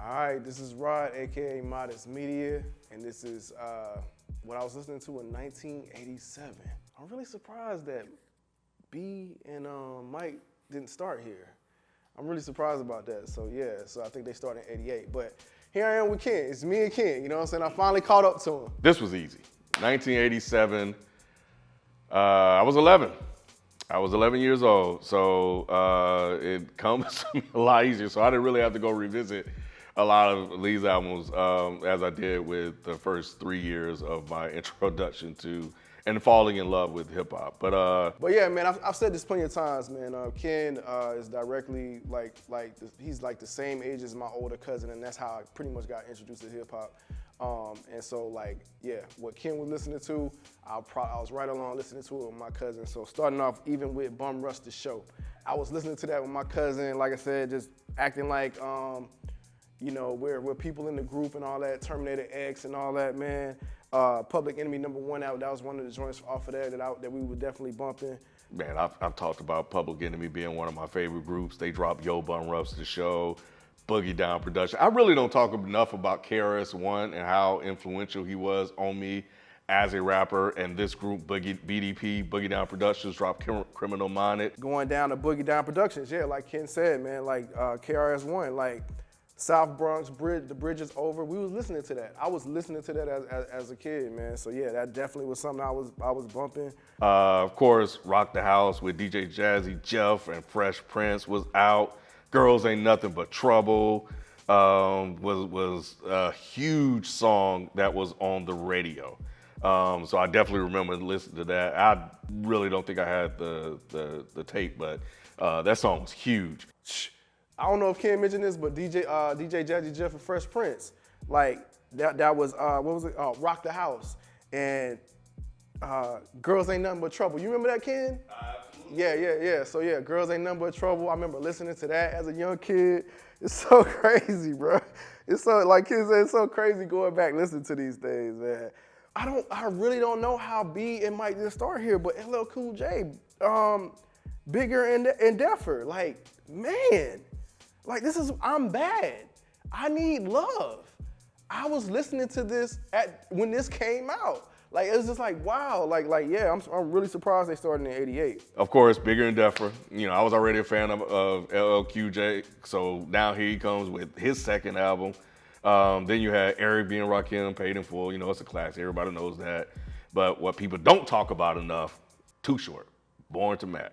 All right, this is Rod, aka Modest Media, and this is what I was listening to in 1987. I'm really surprised that B and Myke didn't start here. I'm really surprised about that. So yeah, so I think they started in '88. But here I am with Ken. It's me and Ken. You know what I'm saying? I finally caught up to him. This was easy. 1987. I was 11. I was 11 years old, so it comes a lot easier. So I didn't really have to go revisit a lot of these albums as I did with the first 3 years of my introduction to and falling in love with hip hop. But yeah, man, I've said this plenty of times, man. Ken is directly he's like the same age as my older cousin, and that's how I pretty much got introduced to hip hop. And so yeah, what Ken was listening to, I was right along listening to it with my cousin. So starting off even with Bum Rush the Show, I was listening to that with my cousin. Like I said, just acting like you know, we're people in the group and all that, Terminator X and all that, man. Public Enemy #1 out, that was one of the joints off of there that we were definitely bumping. Man, I've talked about Public Enemy being one of my favorite groups. They dropped Yo Bum Rush the Show, Boogie Down Production. I really don't talk enough about KRS-One and how influential he was on me as a rapper. And this group, BDP, Boogie Down Productions, dropped Criminal Minded. Going down to Boogie Down Productions, yeah, like Ken said, man, like KRS-One, like South Bronx Bridge, the bridge is over. We was listening to that. I was listening to that as a kid, man. So yeah, that definitely was something I was bumping. Of course, Rock the House with DJ Jazzy Jeff and Fresh Prince was out. Girls Ain't Nothing But Trouble was a huge song that was on the radio. So I definitely remember listening to that. I really don't think I had the tape, but that song was huge. I don't know if Ken mentioned this, but DJ Jazzy Jeff and Fresh Prince, like that was what was it? Rock the House and Girls Ain't Nothing But Trouble. You remember that, Ken? Yeah. So yeah, Girls Ain't Nothing But Trouble. I remember listening to that as a young kid. It's so crazy, bro. It's so, like Ken said, it's so crazy going back listening to these things, man. I really don't know how B and Myke didn't start here, but LL Cool J, Bigger and Deffer, like, man. Like, I'm bad. I need love. I was listening to this when this came out. Like, it was just like, wow. Like yeah, I'm really surprised they started in '88. Of course, Bigger and Deffer. You know, I was already a fan of LL Cool J, so now here he comes with his second album. Then you had Eric B. and Rakim, Paid in Full. You know, it's a classic. Everybody knows that. But what people don't talk about enough, Too Short, Born to Mac.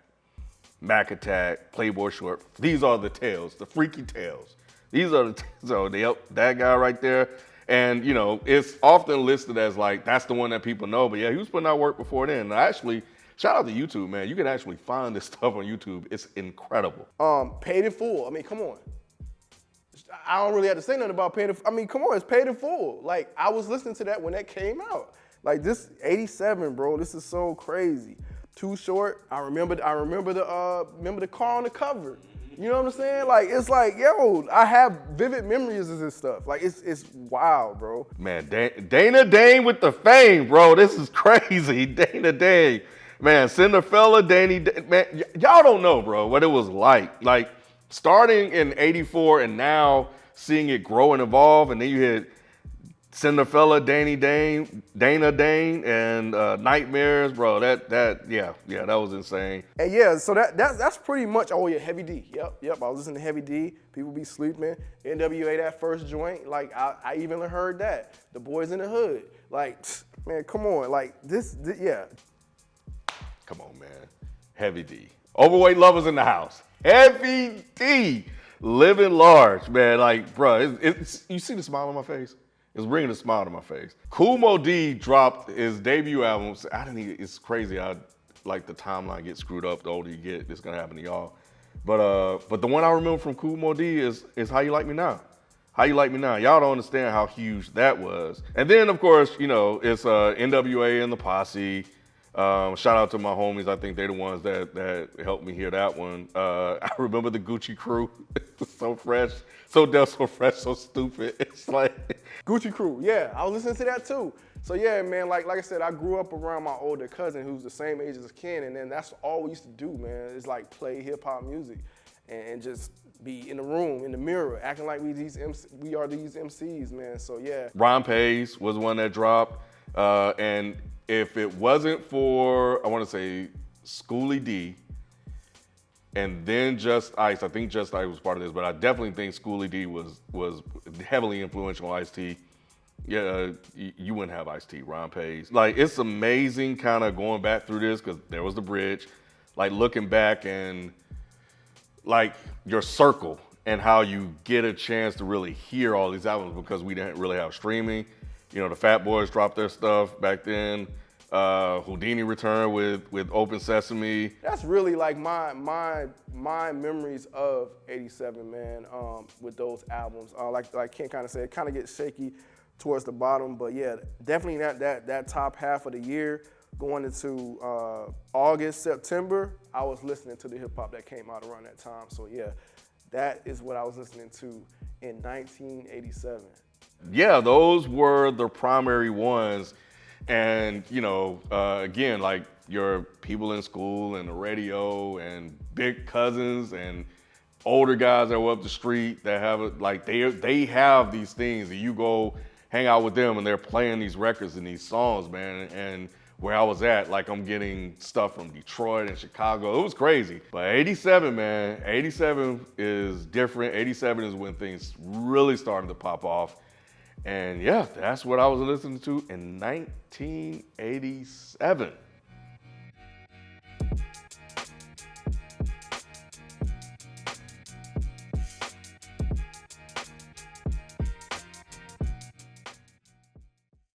Mac Attack, Playboy Short. These are the tales, the freaky tales. These are that guy right there. And, you know, it's often listed as like, that's the one that people know. But yeah, he was putting out work before then. And actually, shout out to YouTube, man. You can actually find this stuff on YouTube. It's incredible. Paid in Full. I mean, come on. I don't really have to say nothing about Paid in Full. I mean, come on, it's Paid in Full. Like, I was listening to that when that came out. Like, this, '87, bro. This is so crazy. Too Short. I remember the car on the cover. You know what I'm saying? Like, it's like, yo, I have vivid memories of this stuff. Like, it's wild, bro. Man, Dana Dane with the fame, bro. This is crazy. Dana Dane. Man, Cinderfella, man, y'all don't know, bro, what it was like. Like, starting in '84 and now seeing it grow and evolve, and then you had Cinderfella, Dana Dane, and Nightmares, bro. Yeah, that was insane. And yeah, so that's pretty much your Heavy D. Yep. I was listening to Heavy D. People be sleeping. NWA, that first joint. Like I even heard that. The Boys in the Hood. Like, man, come on. Like this yeah. Come on, man. Heavy D. Overweight lovers in the house. Heavy D. Living large, man. Like, bro, you see the smile on my face? It's bringing a smile to my face. Kool Moe Dee dropped his debut album. It's crazy how like the timeline gets screwed up the older you get. It's gonna happen to y'all. But the one I remember from Kool Moe Dee is How You Like Me Now. How You Like Me Now. Y'all don't understand how huge that was. And then of course, you know, it's NWA and the Posse. Shout out to my homies. I think they're the ones that helped me hear that one. I remember the Gucci Crew. So fresh, so dumb, so fresh, so stupid. It's like Gucci Crew. Yeah, I was listening to that too. So yeah, man, like I said, I grew up around my older cousin who's the same age as Ken, and then that's all we used to do, man. It's like play hip hop music and just be in the room, in the mirror, acting like we are these MCs, man. So yeah. Ron Pays was one that dropped. And if it wasn't for, I want to say, Schoolie D, and then Just Ice, I think Just Ice was part of this, but I definitely think Schoolie D was heavily influential on Ice-T. Yeah, you wouldn't have Ice-T, Ron Pays. Like, it's amazing kind of going back through this because there was the bridge. Like, looking back and, like, your circle and how you get a chance to really hear all these albums because we didn't really have streaming. You know, the Fat Boys dropped their stuff back then. Houdini returned with Open Sesame. That's really like my memories of '87, man. With those albums, like Ken kind of said, it kind of gets shaky towards the bottom, but yeah, definitely that top half of the year, going into August, September, I was listening to the hip hop that came out around that time. So yeah, that is what I was listening to in 1987. Yeah, those were the primary ones. And, you know, again, like your people in school and the radio and big cousins and older guys that were up the street that have it, like they have these things and you go hang out with them and they're playing these records and these songs, man. And where I was at, like I'm getting stuff from Detroit and Chicago. It was crazy. But 87, man, 87 is different. 87 is when things really started to pop off. And yeah, that's what I was listening to in 1987.